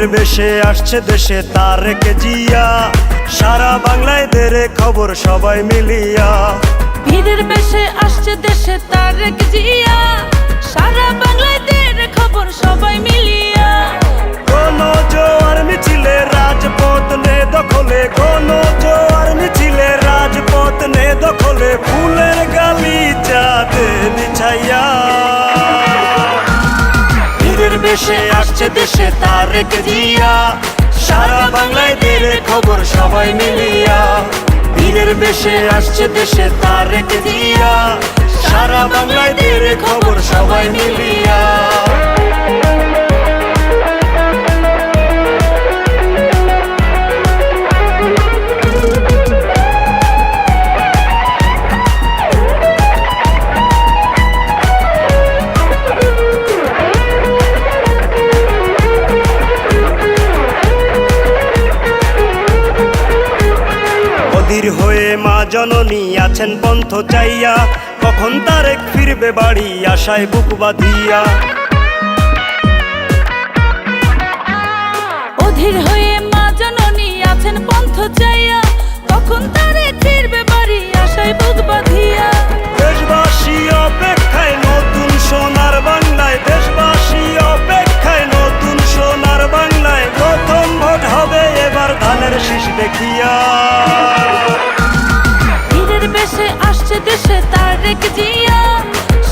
বীরের বেশে আসছে দেশে তারেক জিয়া, সারা বাংলায় দেরে খবর সবাই মিলিয়া। বীরের বেশে আসছে দেশে তারেক জিয়া, সারা বাংলায় দেরে খবর সবাই মিলিয়া। কোন জোয়ার মিছিলে রাজপথ নে দখলে, কোন জোয়ার মিছিলে রাজপথ নে দখলে, ফুলের গালিচাতে বিছাইয়া। বীরের বেশে আসছে দেশে তারেক জিয়া, সারা বাংলায় দেরে খবর সবাই মিলিয়া। বীরের বেশে আসছে দেশে তারেক জিয়া, সারা বাংলায় দেরে খবর সবাই মিলিয়া। অধীর হয়ে মা জননী আছেন পন্থ চাইয়া, কখন তারেক ফিরবে বাড়ি আশায় বুক বাঁধিয়া। অধীর হয়ে মা জননী আছেন পন্থ চাইয়া, কখন তারেক ফিরবে বাড়ি আশায় বুক বাঁধিয়া। দেশবাসী অপেক্ষায় নতুন সোনার বাংলায়, দেশবাসী অপেক্ষায় নতুন সোনার বাংলায়, প্রথম ভোট হবে এবার ধানের শীষ দেখিয়া। বীরের বেশে আসছে দেশে তারেক জিয়া,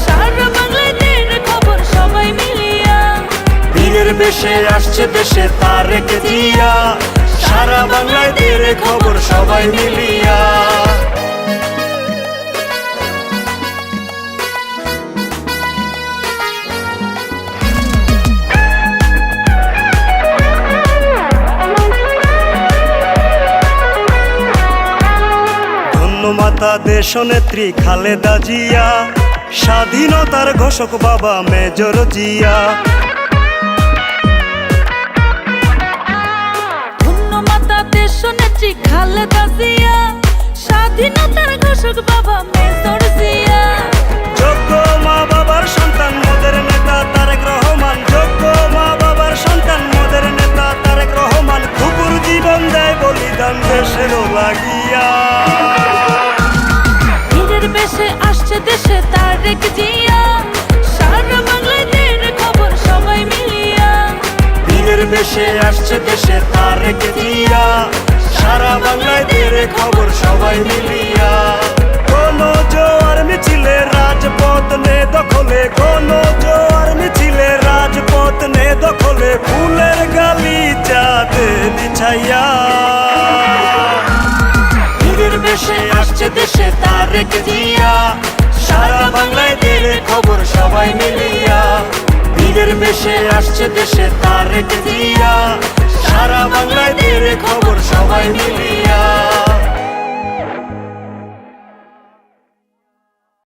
সারা বাংলায় দেরে খবর সবাই মিলিয়া। বীরের বেশে আসছে দেশে তারেক জিয়া, সারা বাংলায় দেরে খবর সবাই মিলিয়া। মাতা দেশনেত্রী খালেদা জিয়া, স্বাধীনতার ঘোষক বাবা মেজর জিয়া। ধন্য মাতা দেশনেত্রী খালেদা জিয়া, স্বাধীনতার ঘোষক বাবা মেজর জিয়া। যোগ্য মা বাবার সন্তান মোদের নেতা তারেক রহমান, যোগ্য মা বাবার সন্তান মোদের নেতা তারেক রহমান, খুকুর জীবন দেয় বলিদান দেশেরও লাগিয়া। বেশে আসছে দেশে তারেক জিয়া, সারা বাংলায় দেরে খবর সবাই মিলিয়া। বীরের বেশে আসছে দেশে তারেক জিয়া, সারা বাংলায় দেরে খবর সবাই মিলিয়া। কোন জোয়ার মিছিলে রাজপথ নে দখলে, কোন জোয়ার মিছিলে রাজপথ নে দখলে, ফুলের গালিচাতে বিছাইয়া। বীরের বেশে আসছে দেশে তারেক জিয়া, সারা বাংলায় দেরে খবর সবাই মিলিয়া। বীরের বেশে আসছে দেশে তারেক জিয়া, সারা বাংলায় দেরে খবর সবাই মিলিয়া।